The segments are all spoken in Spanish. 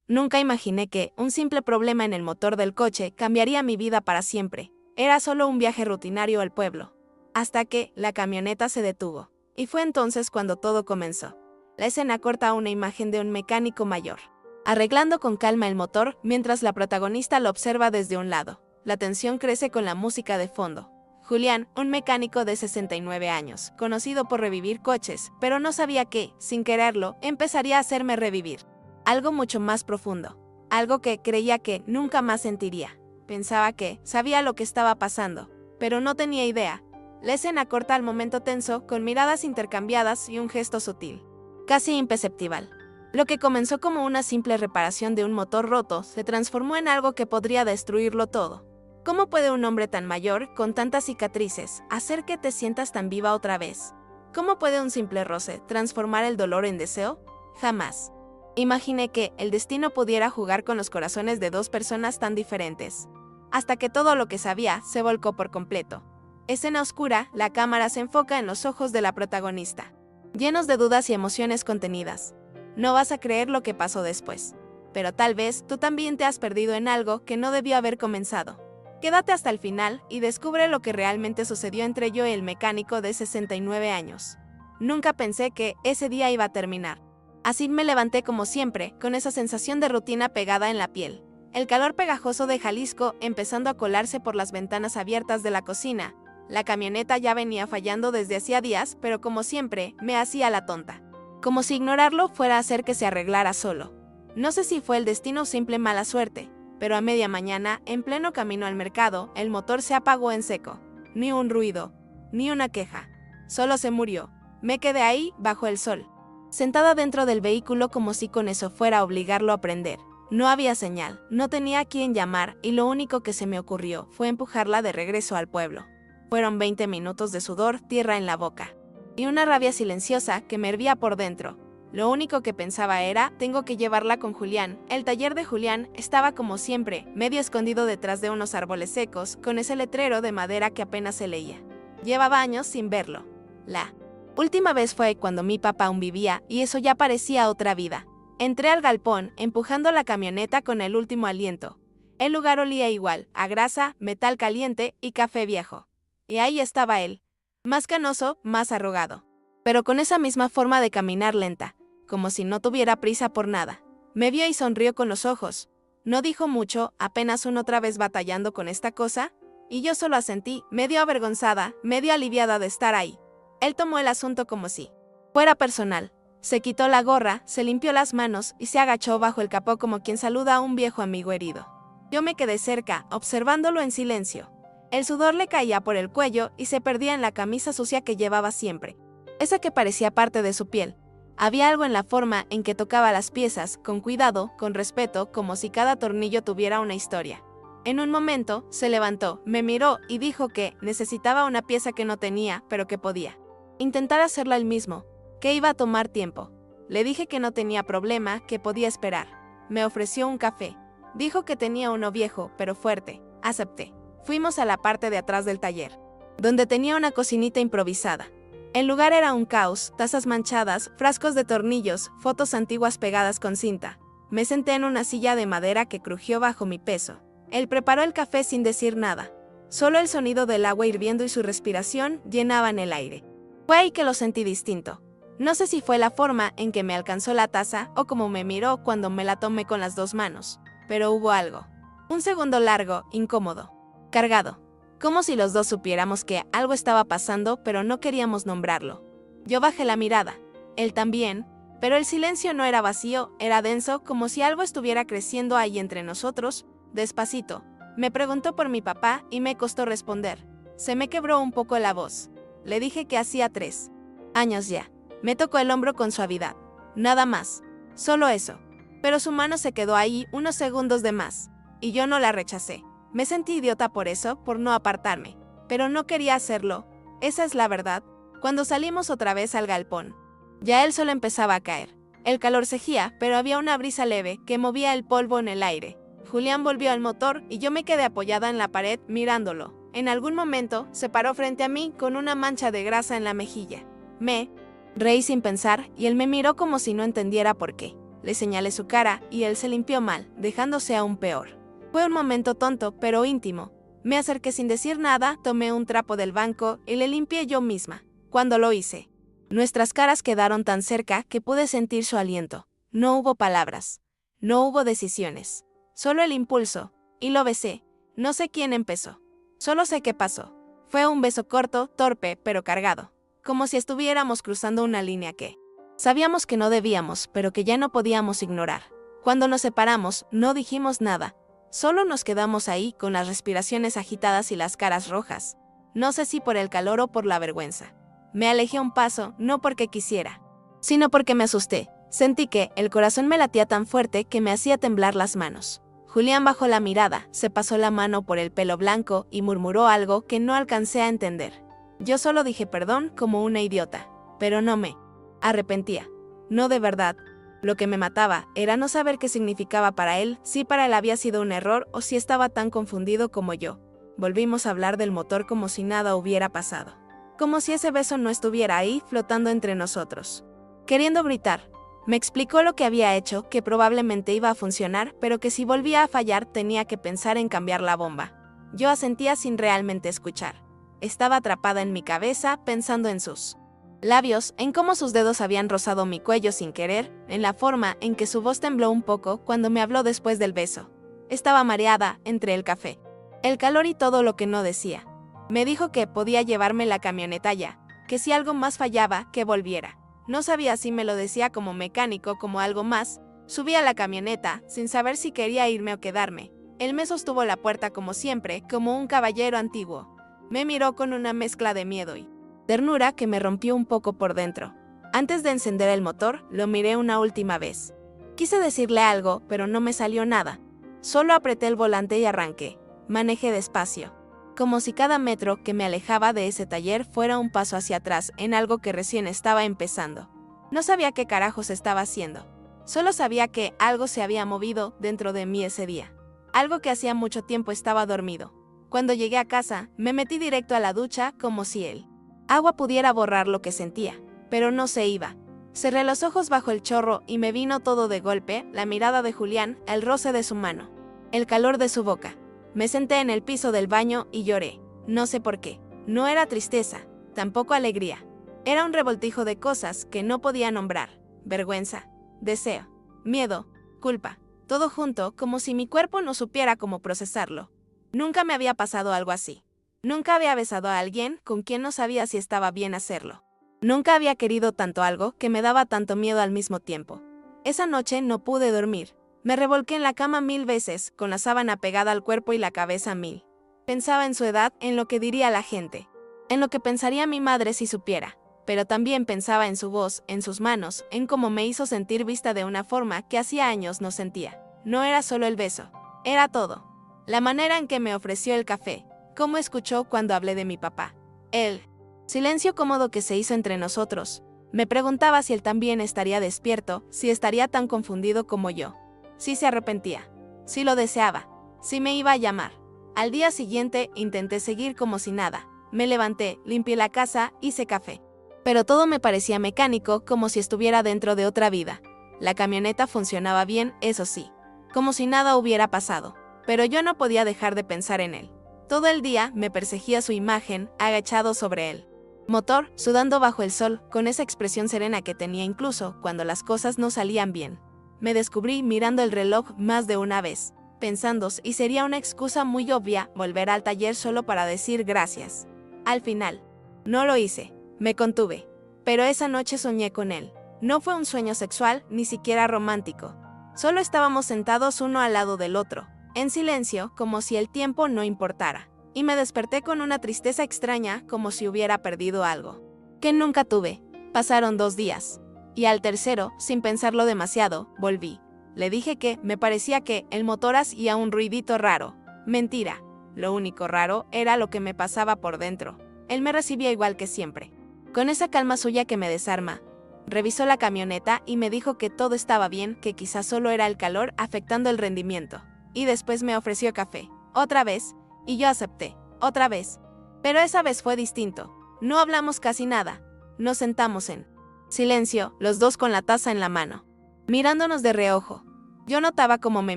Nunca imaginé que un simple problema en el motor del coche cambiaría mi vida para siempre. Era solo un viaje rutinario al pueblo. Hasta que la camioneta se detuvo. Y fue entonces cuando todo comenzó. La escena corta una imagen de un mecánico mayor, arreglando con calma el motor mientras la protagonista lo observa desde un lado. La tensión crece con la música de fondo. Julián, un mecánico de 69 años, conocido por revivir coches, pero no sabía que, sin quererlo, empezaría a hacerme revivir. Algo mucho más profundo. Algo que creía que nunca más sentiría. Pensaba que sabía lo que estaba pasando, pero no tenía idea. La escena corta al momento tenso, con miradas intercambiadas y un gesto sutil, casi imperceptible. Lo que comenzó como una simple reparación de un motor roto se transformó en algo que podría destruirlo todo. ¿Cómo puede un hombre tan mayor, con tantas cicatrices, hacer que te sientas tan viva otra vez? ¿Cómo puede un simple roce transformar el dolor en deseo? Jamás. Imaginé que el destino pudiera jugar con los corazones de dos personas tan diferentes. Hasta que todo lo que sabía se volcó por completo. Escena oscura, la cámara se enfoca en los ojos de la protagonista, llenos de dudas y emociones contenidas. No vas a creer lo que pasó después. Pero tal vez tú también te has perdido en algo que no debió haber comenzado. Quédate hasta el final y descubre lo que realmente sucedió entre yo y el mecánico de 69 años. Nunca pensé que ese día iba a terminar. Así me levanté como siempre, con esa sensación de rutina pegada en la piel. El calor pegajoso de Jalisco empezando a colarse por las ventanas abiertas de la cocina. La camioneta ya venía fallando desde hacía días, pero como siempre, me hacía la tonta. Como si ignorarlo fuera a hacer que se arreglara solo. No sé si fue el destino o simple mala suerte, pero a media mañana, en pleno camino al mercado, el motor se apagó en seco. Ni un ruido, ni una queja. Solo se murió. Me quedé ahí, bajo el sol, sentada dentro del vehículo como si con eso fuera a obligarlo a prender. No había señal, no tenía a quién llamar y lo único que se me ocurrió fue empujarla de regreso al pueblo. Fueron 20 minutos de sudor, tierra en la boca, y una rabia silenciosa que me hervía por dentro. Lo único que pensaba era, tengo que llevarla con Julián. El taller de Julián estaba como siempre, medio escondido detrás de unos árboles secos, con ese letrero de madera que apenas se leía. Llevaba años sin verlo. La última vez fue cuando mi papá aún vivía, y eso ya parecía otra vida. Entré al galpón, empujando la camioneta con el último aliento. El lugar olía igual, a grasa, metal caliente y café viejo. Y ahí estaba él, más canoso, más arrugado, pero con esa misma forma de caminar lenta, como si no tuviera prisa por nada. Me vio y sonrió con los ojos. No dijo mucho, apenas una otra vez batallando con esta cosa, y yo solo asentí, medio avergonzada, medio aliviada de estar ahí. Él tomó el asunto como si fuera personal. Se quitó la gorra, se limpió las manos y se agachó bajo el capó como quien saluda a un viejo amigo herido. Yo me quedé cerca, observándolo en silencio. El sudor le caía por el cuello y se perdía en la camisa sucia que llevaba siempre, esa que parecía parte de su piel. Había algo en la forma en que tocaba las piezas, con cuidado, con respeto, como si cada tornillo tuviera una historia. En un momento, se levantó, me miró y dijo que necesitaba una pieza que no tenía, pero que podía intentar hacerla él mismo, que iba a tomar tiempo. Le dije que no tenía problema, que podía esperar. Me ofreció un café. Dijo que tenía uno viejo, pero fuerte. Acepté. Fuimos a la parte de atrás del taller, donde tenía una cocinita improvisada. El lugar era un caos, tazas manchadas, frascos de tornillos, fotos antiguas pegadas con cinta. Me senté en una silla de madera que crujió bajo mi peso. Él preparó el café sin decir nada. Solo el sonido del agua hirviendo y su respiración llenaban el aire. Fue ahí que lo sentí distinto. No sé si fue la forma en que me alcanzó la taza o cómo me miró cuando me la tomé con las dos manos, pero hubo algo. Un segundo largo, incómodo, cargado. Como si los dos supiéramos que algo estaba pasando, pero no queríamos nombrarlo. Yo bajé la mirada. Él también, pero el silencio no era vacío, era denso, como si algo estuviera creciendo ahí entre nosotros. Despacito, me preguntó por mi papá y me costó responder. Se me quebró un poco la voz. Le dije que hacía 3 años ya. Me tocó el hombro con suavidad. Nada más. Solo eso. Pero su mano se quedó ahí unos segundos de más. Y yo no la rechacé. Me sentí idiota por eso, por no apartarme. Pero no quería hacerlo. Esa es la verdad. Cuando salimos otra vez al galpón, ya el sol empezaba a caer. El calor cegía, pero había una brisa leve que movía el polvo en el aire. Julián volvió al motor y yo me quedé apoyada en la pared mirándolo. En algún momento se paró frente a mí con una mancha de grasa en la mejilla. Me reí sin pensar y él me miró como si no entendiera por qué. le señalé su cara y él se limpió mal, dejándose aún peor. Fue un momento tonto, pero íntimo. Me acerqué sin decir nada, tomé un trapo del banco y le limpié yo misma. Cuando lo hice, nuestras caras quedaron tan cerca que pude sentir su aliento. No hubo palabras. No hubo decisiones. Solo el impulso. Y lo besé. No sé quién empezó. Solo sé qué pasó. Fue un beso corto, torpe, pero cargado. Como si estuviéramos cruzando una línea que sabíamos que no debíamos, pero que ya no podíamos ignorar. Cuando nos separamos, no dijimos nada. Solo nos quedamos ahí con las respiraciones agitadas y las caras rojas. No sé si por el calor o por la vergüenza. Me alejé un paso, no porque quisiera, sino porque me asusté. Sentí que el corazón me latía tan fuerte que me hacía temblar las manos. Julián bajó la mirada, se pasó la mano por el pelo blanco y murmuró algo que no alcancé a entender. Yo solo dije perdón como una idiota, pero no me arrepentía. No de verdad. Lo que me mataba era no saber qué significaba para él, si para él había sido un error o si estaba tan confundido como yo. Volvimos a hablar del motor como si nada hubiera pasado. Como si ese beso no estuviera ahí flotando entre nosotros. Queriendo gritar, me explicó lo que había hecho, que probablemente iba a funcionar, pero que si volvía a fallar tenía que pensar en cambiar la bomba. Yo asentía sin realmente escuchar. Estaba atrapada en mi cabeza pensando en sus labios, en cómo sus dedos habían rozado mi cuello sin querer, en la forma en que su voz tembló un poco cuando me habló después del beso. Estaba mareada entre el café, el calor y todo lo que no decía. Me dijo que podía llevarme la camioneta ya, que si algo más fallaba, que volviera. No sabía si me lo decía como mecánico, como algo más. Subí a la camioneta, sin saber si quería irme o quedarme. Él me sostuvo la puerta como siempre, como un caballero antiguo. Me miró con una mezcla de miedo y ternura que me rompió un poco por dentro. Antes de encender el motor, lo miré una última vez. Quise decirle algo, pero no me salió nada. Solo apreté el volante y arranqué. Manejé despacio, como si cada metro que me alejaba de ese taller fuera un paso hacia atrás en algo que recién estaba empezando. No sabía qué carajos estaba haciendo. Solo sabía que algo se había movido dentro de mí ese día. Algo que hacía mucho tiempo estaba dormido. Cuando llegué a casa, me metí directo a la ducha como si el agua pudiera borrar lo que sentía, pero no se iba. Cerré los ojos bajo el chorro y me vino todo de golpe, la mirada de Julián, el roce de su mano, el calor de su boca. Me senté en el piso del baño y lloré. No sé por qué. No era tristeza, tampoco alegría. Era un revoltijo de cosas que no podía nombrar. Vergüenza, deseo, miedo, culpa. Todo junto, como si mi cuerpo no supiera cómo procesarlo. Nunca me había pasado algo así. Nunca había besado a alguien con quien no sabía si estaba bien hacerlo. Nunca había querido tanto algo que me daba tanto miedo al mismo tiempo. Esa noche no pude dormir. Me revolqué en la cama 1000 veces, con la sábana pegada al cuerpo y la cabeza 1000. Pensaba en su edad, en lo que diría la gente, en lo que pensaría mi madre si supiera. Pero también pensaba en su voz, en sus manos, en cómo me hizo sentir vista de una forma que hacía años no sentía. No era solo el beso, era todo. La manera en que me ofreció el café, cómo escuchó cuando hablé de mi papá. El silencio cómodo que se hizo entre nosotros. Me preguntaba si él también estaría despierto, si estaría tan confundido como yo. Si se arrepentía, si lo deseaba, si me iba a llamar. Al día siguiente intenté seguir como si nada. Me levanté, limpié la casa, hice café. Pero todo me parecía mecánico, como si estuviera dentro de otra vida. La camioneta funcionaba bien, eso sí, como si nada hubiera pasado. Pero yo no podía dejar de pensar en él. Todo el día me perseguía su imagen, agachado sobre él. Motor, sudando bajo el sol, con esa expresión serena que tenía incluso cuando las cosas no salían bien. Me descubrí mirando el reloj más de una vez, pensando si sería una excusa muy obvia volver al taller solo para decir gracias. Al final, no lo hice, me contuve. Pero esa noche soñé con él. No fue un sueño sexual, ni siquiera romántico. Solo estábamos sentados uno al lado del otro, en silencio, como si el tiempo no importara. Y me desperté con una tristeza extraña, como si hubiera perdido algo que nunca tuve. Pasaron 2 días. Y al tercero, sin pensarlo demasiado, volví. Le dije que me parecía que el motor hacía un ruidito raro. Mentira. Lo único raro era lo que me pasaba por dentro. Él me recibía igual que siempre, con esa calma suya que me desarma. Revisó la camioneta y me dijo que todo estaba bien, que quizás solo era el calor afectando el rendimiento. Y después me ofreció café. Otra vez. Y yo acepté. Otra vez. Pero esa vez fue distinto. No hablamos casi nada. Nos sentamos en silencio, los dos con la taza en la mano. mirándonos de reojo. Yo notaba cómo me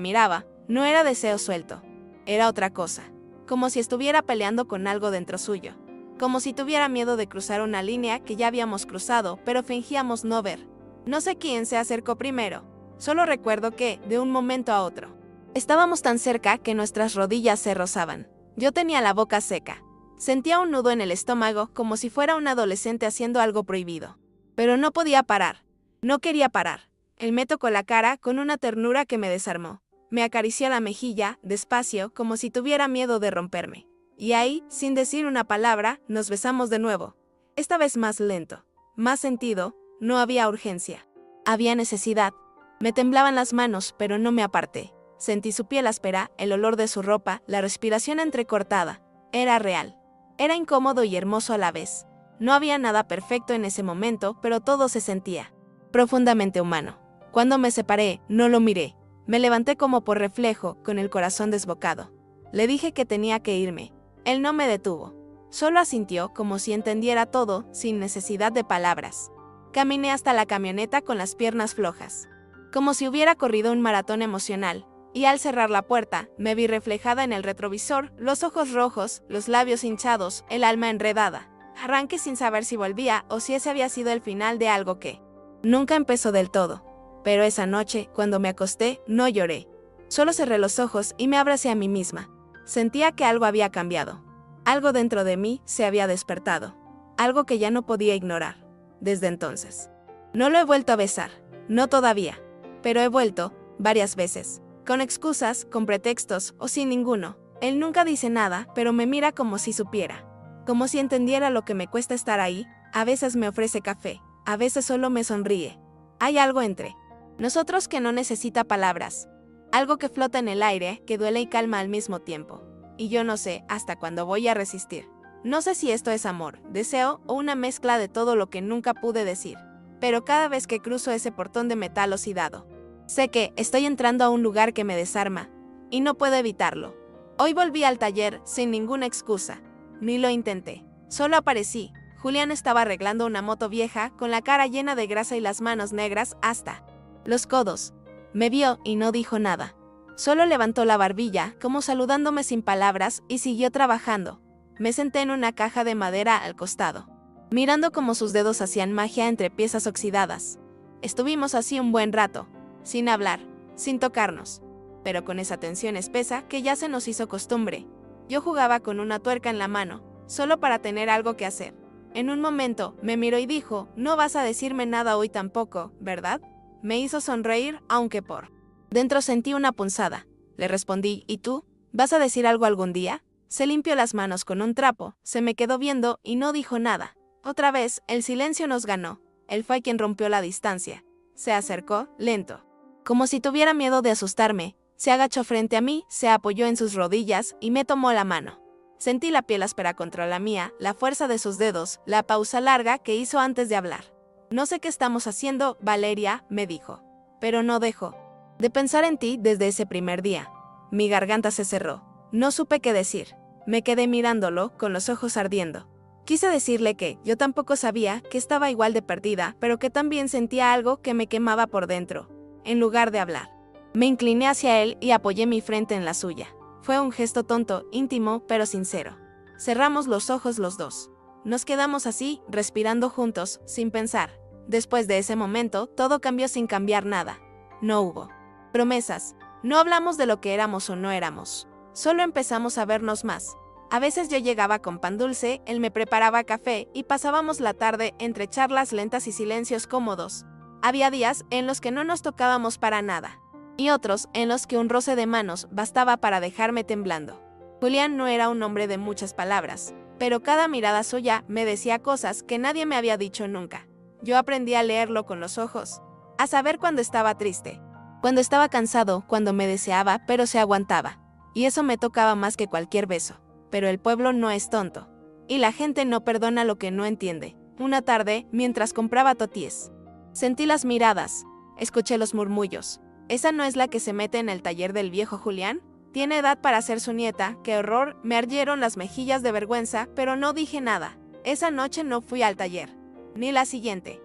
miraba, no era deseo suelto, era otra cosa, como si estuviera peleando con algo dentro suyo, como si tuviera miedo de cruzar una línea que ya habíamos cruzado, pero fingíamos no ver. No sé quién se acercó primero, solo recuerdo que, de un momento a otro, estábamos tan cerca que nuestras rodillas se rozaban. Yo tenía la boca seca. Sentía un nudo en el estómago como si fuera un adolescente haciendo algo prohibido. Pero no podía parar. No quería parar. Él me tocó la cara con una ternura que me desarmó. Me acarició la mejilla, despacio, como si tuviera miedo de romperme. Y ahí, sin decir una palabra, nos besamos de nuevo. Esta vez más lento, más sentido, no había urgencia. Había necesidad. Me temblaban las manos, pero no me aparté. Sentí su piel áspera, el olor de su ropa, la respiración entrecortada. Era real. Era incómodo y hermoso a la vez. No había nada perfecto en ese momento, pero todo se sentía profundamente humano. Cuando me separé, no lo miré. Me levanté como por reflejo, con el corazón desbocado. Le dije que tenía que irme. Él no me detuvo. Solo asintió como si entendiera todo, sin necesidad de palabras. Caminé hasta la camioneta con las piernas flojas, como si hubiera corrido un maratón emocional. Y al cerrar la puerta, me vi reflejada en el retrovisor, los ojos rojos, los labios hinchados, el alma enredada. Arranqué sin saber si volvía o si ese había sido el final de algo que nunca empezó del todo. Pero esa noche, cuando me acosté, no lloré. Solo cerré los ojos y me abracé a mí misma. Sentía que algo había cambiado. Algo dentro de mí se había despertado. Algo que ya no podía ignorar. Desde entonces. No lo he vuelto a besar. No todavía. Pero he vuelto, varias veces. Con excusas, con pretextos o sin ninguno. Él nunca dice nada, pero me mira como si supiera. Como si entendiera lo que me cuesta estar ahí. A veces me ofrece café, a veces solo me sonríe. Hay algo entre nosotros que no necesita palabras. Algo que flota en el aire, que duele y calma al mismo tiempo. Y yo no sé hasta cuándo voy a resistir. No sé si esto es amor, deseo o una mezcla de todo lo que nunca pude decir. Pero cada vez que cruzo ese portón de metal oxidado, sé que estoy entrando a un lugar que me desarma, y no puedo evitarlo. Hoy volví al taller sin ninguna excusa. Ni lo intenté. Solo aparecí. Julián estaba arreglando una moto vieja, con la cara llena de grasa y las manos negras hasta los codos. Me vio y no dijo nada. Solo levantó la barbilla, como saludándome sin palabras, y siguió trabajando. Me senté en una caja de madera al costado, mirando cómo sus dedos hacían magia entre piezas oxidadas. Estuvimos así un buen rato, sin hablar, sin tocarnos, pero con esa tensión espesa que ya se nos hizo costumbre. Yo jugaba con una tuerca en la mano, solo para tener algo que hacer. En un momento, me miró y dijo, no vas a decirme nada hoy tampoco, ¿verdad? Me hizo sonreír, aunque por dentro sentí una punzada. Le respondí, ¿y tú? ¿Vas a decir algo algún día? Se limpió las manos con un trapo, se me quedó viendo y no dijo nada. Otra vez, el silencio nos ganó. Él fue quien rompió la distancia. Se acercó, lento. Como si tuviera miedo de asustarme, se agachó frente a mí, se apoyó en sus rodillas y me tomó la mano. Sentí la piel áspera contra la mía, la fuerza de sus dedos, la pausa larga que hizo antes de hablar. No sé qué estamos haciendo, Valeria, me dijo. Pero no dejó de pensar en ti desde ese primer día. Mi garganta se cerró. No supe qué decir. Me quedé mirándolo, con los ojos ardiendo. Quise decirle que yo tampoco sabía, que estaba igual de perdida, pero que también sentía algo que me quemaba por dentro. En lugar de hablar, me incliné hacia él y apoyé mi frente en la suya. Fue un gesto tonto, íntimo, pero sincero. Cerramos los ojos los dos. Nos quedamos así, respirando juntos, sin pensar. Después de ese momento, todo cambió sin cambiar nada. No hubo promesas. No hablamos de lo que éramos o no éramos. Solo empezamos a vernos más. A veces yo llegaba con pan dulce, él me preparaba café y pasábamos la tarde entre charlas lentas y silencios cómodos. Había días en los que no nos tocábamos para nada. Y otros en los que un roce de manos bastaba para dejarme temblando. Julián no era un hombre de muchas palabras, pero cada mirada suya me decía cosas que nadie me había dicho nunca. Yo aprendí a leerlo con los ojos, a saber cuando estaba triste, cuando estaba cansado, cuando me deseaba, pero se aguantaba. Y eso me tocaba más que cualquier beso. Pero el pueblo no es tonto. Y la gente no perdona lo que no entiende. Una tarde, mientras compraba toties, sentí las miradas, escuché los murmullos. ¿Esa no es la que se mete en el taller del viejo Julián? Tiene edad para ser su nieta, qué horror, me ardieron las mejillas de vergüenza, pero no dije nada. Esa noche no fui al taller. Ni la siguiente.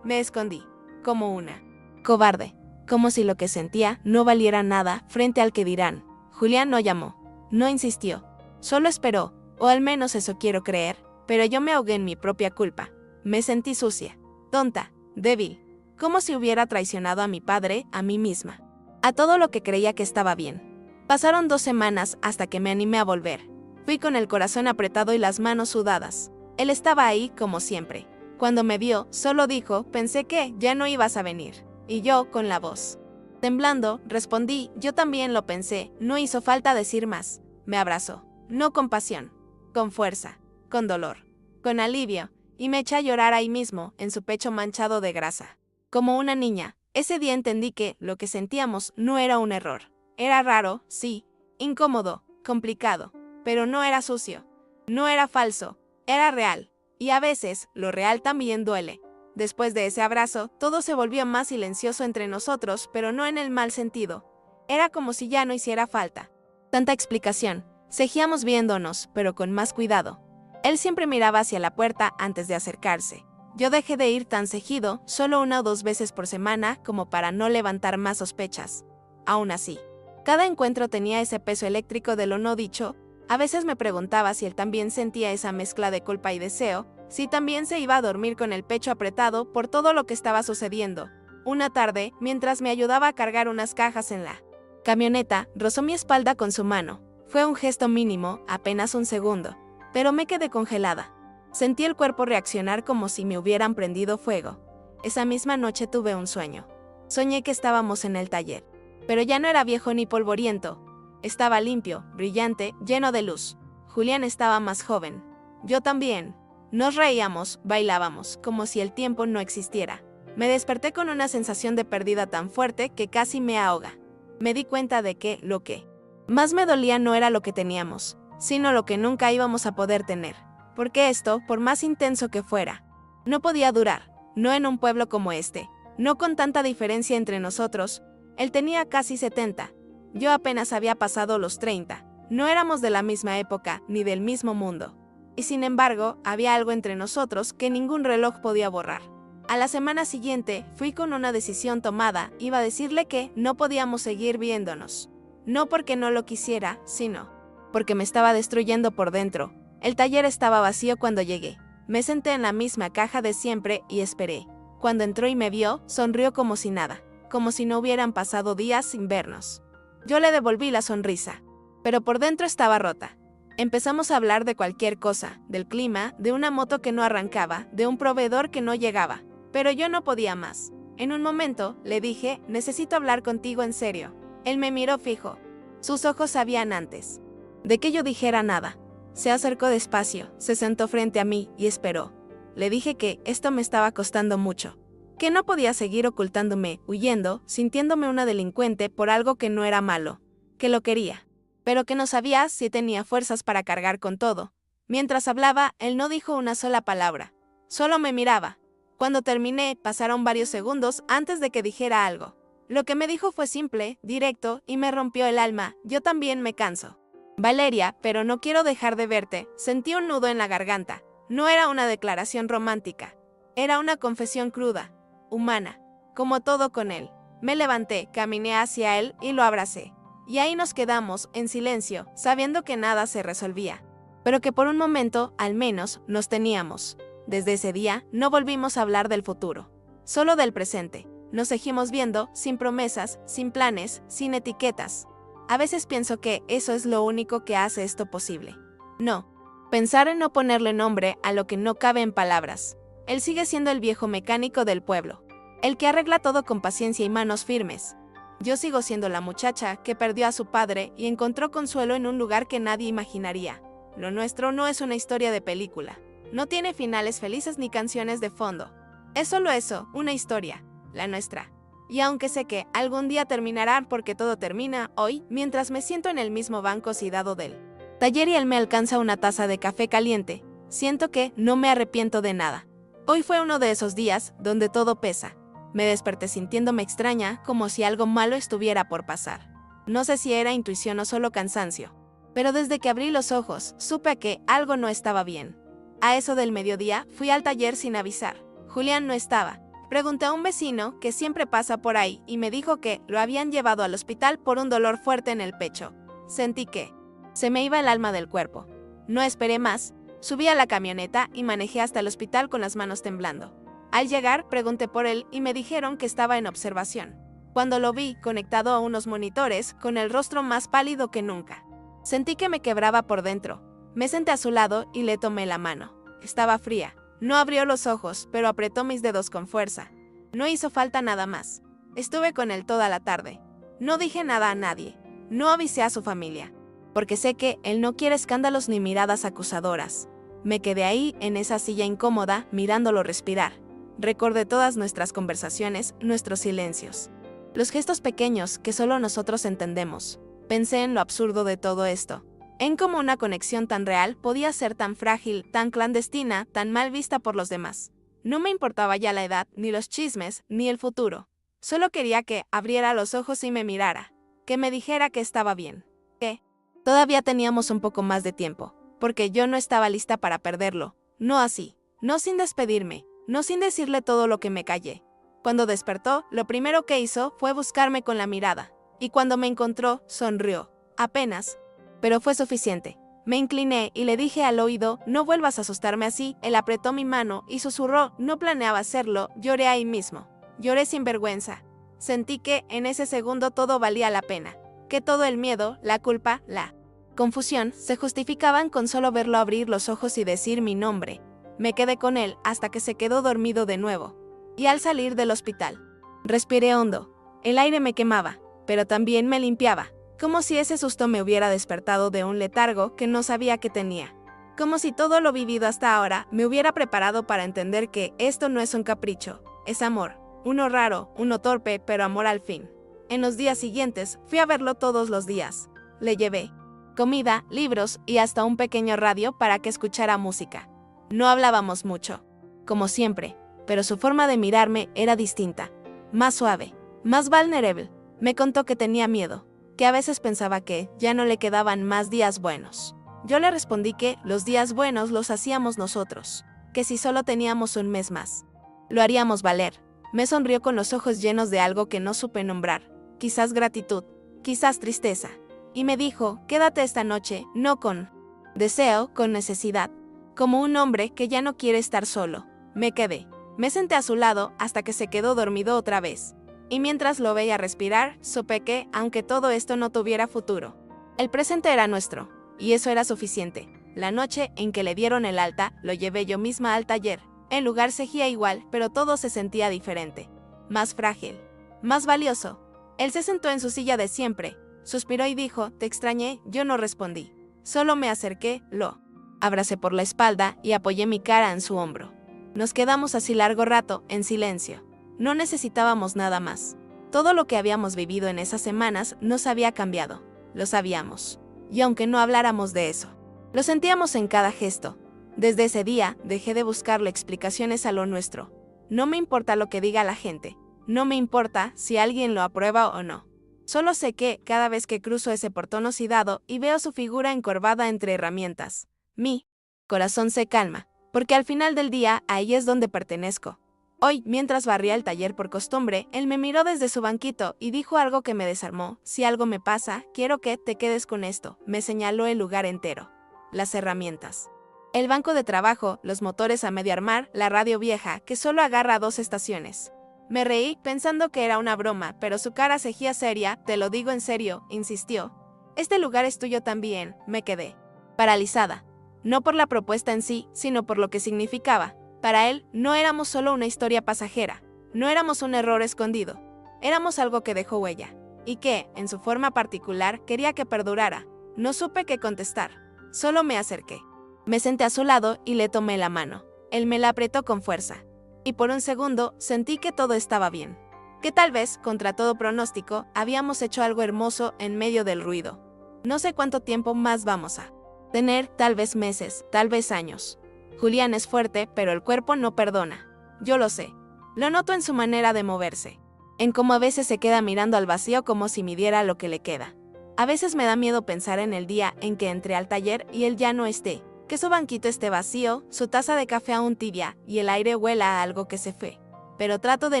Me escondí, como una Cobarde. Como si lo que sentía no valiera nada frente al que dirán. Julián no llamó. No insistió. Solo esperó, o al menos eso quiero creer, pero yo me ahogué en mi propia culpa. Me sentí sucia, tonta, débil, como si hubiera traicionado a mi padre, a mí misma, a todo lo que creía que estaba bien. Pasaron 2 semanas hasta que me animé a volver. Fui con el corazón apretado y las manos sudadas. Él estaba ahí como siempre. Cuando me vio, solo dijo, pensé que ya no ibas a venir. Y yo, con la voz temblando, respondí, yo también lo pensé, no hizo falta decir más. Me abrazó, no con pasión, con fuerza, con dolor, con alivio, y me eché a llorar ahí mismo, en su pecho manchado de grasa. Como una niña, ese día entendí que lo que sentíamos no era un error. Era raro, sí, incómodo, complicado, pero no era sucio, no era falso, era real, y a veces lo real también duele. Después de ese abrazo, todo se volvió más silencioso entre nosotros, pero no en el mal sentido. Era como si ya no hiciera falta tanta explicación. Seguíamos viéndonos, pero con más cuidado. Él siempre miraba hacia la puerta antes de acercarse. Yo dejé de ir tan seguido, solo 1 o 2 veces por semana, como para no levantar más sospechas. Aún así, cada encuentro tenía ese peso eléctrico de lo no dicho. A veces me preguntaba si él también sentía esa mezcla de culpa y deseo, si también se iba a dormir con el pecho apretado por todo lo que estaba sucediendo. Una tarde, mientras me ayudaba a cargar unas cajas en la camioneta, rozó mi espalda con su mano. Fue un gesto mínimo, apenas 1 segundo, pero me quedé congelada. Sentí el cuerpo reaccionar como si me hubieran prendido fuego. Esa misma noche tuve un sueño. Soñé que estábamos en el taller, pero ya no era viejo ni polvoriento. Estaba limpio, brillante, lleno de luz. Julián estaba más joven. Yo también. Nos reíamos, bailábamos, como si el tiempo no existiera. Me desperté con una sensación de pérdida tan fuerte que casi me ahoga. Me di cuenta de que lo que más me dolía no era lo que teníamos, sino lo que nunca íbamos a poder tener. Porque esto, por más intenso que fuera, no podía durar, no en un pueblo como este, no con tanta diferencia entre nosotros. Él tenía casi 70, yo apenas había pasado los 30, no éramos de la misma época ni del mismo mundo. Y sin embargo, había algo entre nosotros que ningún reloj podía borrar. A la semana siguiente, fui con una decisión tomada, iba a decirle que no podíamos seguir viéndonos. No porque no lo quisiera, sino porque me estaba destruyendo por dentro. El taller estaba vacío cuando llegué. Me senté en la misma caja de siempre y esperé. Cuando entró y me vio, sonrió como si nada, como si no hubieran pasado días sin vernos. Yo le devolví la sonrisa, pero por dentro estaba rota. Empezamos a hablar de cualquier cosa, del clima, de una moto que no arrancaba, de un proveedor que no llegaba. Pero yo no podía más. En un momento, le dije, necesito hablar contigo en serio. Él me miró fijo. Sus ojos sabían antes de que yo dijera nada. Se acercó despacio, se sentó frente a mí y esperó. Le dije que esto me estaba costando mucho. Que no podía seguir ocultándome, huyendo, sintiéndome una delincuente por algo que no era malo. Que lo quería, pero que no sabía si tenía fuerzas para cargar con todo. Mientras hablaba, él no dijo una sola palabra. Solo me miraba. Cuando terminé, pasaron varios segundos antes de que dijera algo. Lo que me dijo fue simple, directo, y me rompió el alma. Yo también me canso, Valeria, pero no quiero dejar de verte. Sentí un nudo en la garganta. No era una declaración romántica. Era una confesión cruda, humana, como todo con él. Me levanté, caminé hacia él y lo abracé. Y ahí nos quedamos, en silencio, sabiendo que nada se resolvía. Pero que por un momento, al menos, nos teníamos. Desde ese día, no volvimos a hablar del futuro, solo del presente. Nos seguimos viendo, sin promesas, sin planes, sin etiquetas. A veces pienso que eso es lo único que hace esto posible. No, pensar en no ponerle nombre a lo que no cabe en palabras. Él sigue siendo el viejo mecánico del pueblo, el que arregla todo con paciencia y manos firmes. Yo sigo siendo la muchacha que perdió a su padre y encontró consuelo en un lugar que nadie imaginaría. Lo nuestro no es una historia de película. No tiene finales felices ni canciones de fondo. Es solo eso, una historia, la nuestra. Y aunque sé que algún día terminará porque todo termina, hoy, mientras me siento en el mismo banco oxidado del taller y él me alcanza una taza de café caliente, siento que no me arrepiento de nada. Hoy fue uno de esos días donde todo pesa. Me desperté sintiéndome extraña, como si algo malo estuviera por pasar. No sé si era intuición o solo cansancio, pero desde que abrí los ojos, supe que algo no estaba bien. A eso del mediodía, fui al taller sin avisar. Julián no estaba. Pregunté a un vecino que siempre pasa por ahí y me dijo que lo habían llevado al hospital por un dolor fuerte en el pecho. Sentí que se me iba el alma del cuerpo. No esperé más, subí a la camioneta y manejé hasta el hospital con las manos temblando. Al llegar, pregunté por él y me dijeron que estaba en observación. Cuando lo vi, conectado a unos monitores, con el rostro más pálido que nunca. Sentí que me quebraba por dentro. Me senté a su lado y le tomé la mano. Estaba fría. No abrió los ojos, pero apretó mis dedos con fuerza. No hizo falta nada más. Estuve con él toda la tarde. No dije nada a nadie. No avisé a su familia. Porque sé que él no quiere escándalos ni miradas acusadoras. Me quedé ahí, en esa silla incómoda, mirándolo respirar. Recordé todas nuestras conversaciones, nuestros silencios. Los gestos pequeños que solo nosotros entendemos. Pensé en lo absurdo de todo esto. En cómo una conexión tan real podía ser tan frágil, tan clandestina, tan mal vista por los demás. No me importaba ya la edad, ni los chismes, ni el futuro. Solo quería que abriera los ojos y me mirara. Que me dijera que estaba bien. Que todavía teníamos un poco más de tiempo. Porque yo no estaba lista para perderlo. No así. No sin despedirme. No sin decirle todo lo que me callé. Cuando despertó, lo primero que hizo fue buscarme con la mirada. Y cuando me encontró, sonrió. Apenas. Pero fue suficiente. Me incliné y le dije al oído, no vuelvas a asustarme así. Él apretó mi mano y susurró, no planeaba hacerlo, lloré ahí mismo. Lloré sin vergüenza. Sentí que, en ese segundo todo valía la pena. Que todo el miedo, la culpa, la confusión, se justificaban con solo verlo abrir los ojos y decir mi nombre. Me quedé con él hasta que se quedó dormido de nuevo. Y al salir del hospital, respiré hondo. El aire me quemaba, pero también me limpiaba. Como si ese susto me hubiera despertado de un letargo que no sabía que tenía. Como si todo lo vivido hasta ahora me hubiera preparado para entender que esto no es un capricho, es amor. Uno raro, uno torpe, pero amor al fin. En los días siguientes, fui a verlo todos los días. Le llevé comida, libros y hasta un pequeño radio para que escuchara música. No hablábamos mucho, como siempre, pero su forma de mirarme era distinta. Más suave, más vulnerable. Me contó que tenía miedo. Que a veces pensaba que ya no le quedaban más días buenos. Yo le respondí que los días buenos los hacíamos nosotros, que si solo teníamos un mes más, lo haríamos valer. Me sonrió con los ojos llenos de algo que no supe nombrar, quizás gratitud, quizás tristeza, y me dijo, quédate esta noche, no con deseo, con necesidad, como un hombre que ya no quiere estar solo. Me quedé, me senté a su lado hasta que se quedó dormido otra vez. Y mientras lo veía respirar, supe que, aunque todo esto no tuviera futuro, el presente era nuestro, y eso era suficiente. La noche en que le dieron el alta, lo llevé yo misma al taller. El lugar seguía igual, pero todo se sentía diferente. Más frágil, más valioso. Él se sentó en su silla de siempre, suspiró y dijo, te extrañé, yo no respondí. Solo me acerqué, lo abracé por la espalda y apoyé mi cara en su hombro. Nos quedamos así largo rato, en silencio. No necesitábamos nada más. Todo lo que habíamos vivido en esas semanas nos había cambiado. Lo sabíamos. Y aunque no habláramos de eso, lo sentíamos en cada gesto. Desde ese día, dejé de buscarle explicaciones a lo nuestro. No me importa lo que diga la gente. No me importa si alguien lo aprueba o no. Solo sé que, cada vez que cruzo ese portón oxidado y veo su figura encorvada entre herramientas, mi corazón se calma, porque al final del día, ahí es donde pertenezco. Hoy, mientras barría el taller por costumbre, él me miró desde su banquito y dijo algo que me desarmó. Si algo me pasa, quiero que te quedes con esto. Me señaló el lugar entero. Las herramientas. El banco de trabajo, los motores a medio armar, la radio vieja, que solo agarra 2 estaciones. Me reí pensando que era una broma, pero su cara seguía seria. Te lo digo en serio, insistió. Este lugar es tuyo también. Me quedé paralizada. No por la propuesta en sí, sino por lo que significaba. Para él, no éramos solo una historia pasajera, no éramos un error escondido, éramos algo que dejó huella, y que, en su forma particular, quería que perdurara. No supe qué contestar, solo me acerqué. Me senté a su lado y le tomé la mano. Él me la apretó con fuerza, y por un segundo sentí que todo estaba bien. Que tal vez, contra todo pronóstico, habíamos hecho algo hermoso en medio del ruido. No sé cuánto tiempo más vamos a tener, tal vez meses, tal vez años. Julián es fuerte, pero el cuerpo no perdona. Yo lo sé. Lo noto en su manera de moverse. En cómo a veces se queda mirando al vacío como si midiera lo que le queda. A veces me da miedo pensar en el día en que entré al taller y él ya no esté. Que su banquito esté vacío, su taza de café aún tibia y el aire huela a algo que se fue. pero trato de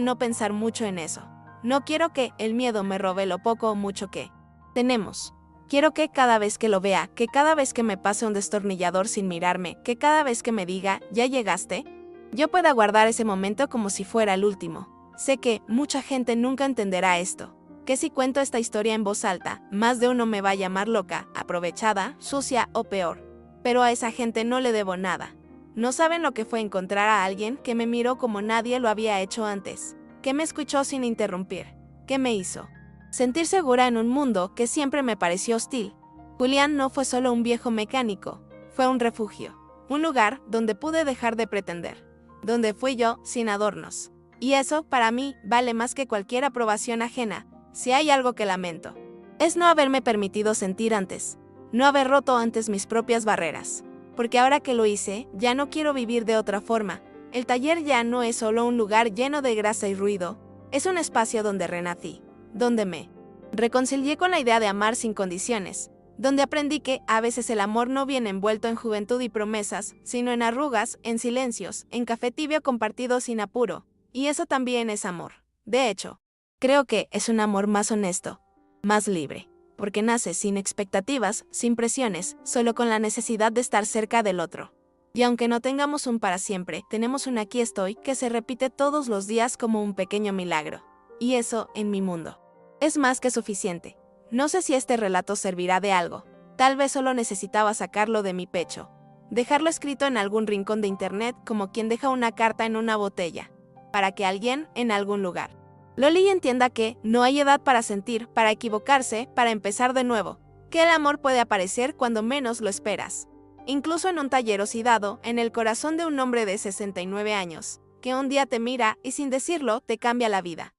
no pensar mucho en eso. No quiero que el miedo me robe lo poco o mucho que tenemos. Quiero que cada vez que lo vea, que cada vez que me pase un destornillador sin mirarme, que cada vez que me diga, ¿ya llegaste?, yo pueda guardar ese momento como si fuera el último. Sé que mucha gente nunca entenderá esto, que si cuento esta historia en voz alta, más de uno me va a llamar loca, aprovechada, sucia o peor. Pero a esa gente no le debo nada. No saben lo que fue encontrar a alguien que me miró como nadie lo había hecho antes, que me escuchó sin interrumpir, que me hizo sentir segura en un mundo que siempre me pareció hostil. Julián no fue solo un viejo mecánico, fue un refugio, un lugar donde pude dejar de pretender, donde fui yo sin adornos. Y eso, para mí, vale más que cualquier aprobación ajena. Si hay algo que lamento, es no haberme permitido sentir antes, no haber roto antes mis propias barreras. Porque ahora que lo hice, ya no quiero vivir de otra forma. El taller ya no es solo un lugar lleno de grasa y ruido, es un espacio donde renací, donde me reconcilié con la idea de amar sin condiciones, donde aprendí que a veces el amor no viene envuelto en juventud y promesas, sino en arrugas, en silencios, en café tibio compartido sin apuro. Y eso también es amor. De hecho, creo que es un amor más honesto, más libre, porque nace sin expectativas, sin presiones, solo con la necesidad de estar cerca del otro. Y aunque no tengamos un para siempre, tenemos un aquí estoy que se repite todos los días como un pequeño milagro. Y eso, en mi mundo, es más que suficiente. No sé si este relato servirá de algo. Tal vez solo necesitaba sacarlo de mi pecho, dejarlo escrito en algún rincón de internet como quien deja una carta en una botella, para que alguien, en algún lugar, lo lea y entienda que no hay edad para sentir, para equivocarse, para empezar de nuevo, que el amor puede aparecer cuando menos lo esperas. Incluso en un taller oxidado, en el corazón de un hombre de 69 años, que un día te mira y sin decirlo te cambia la vida.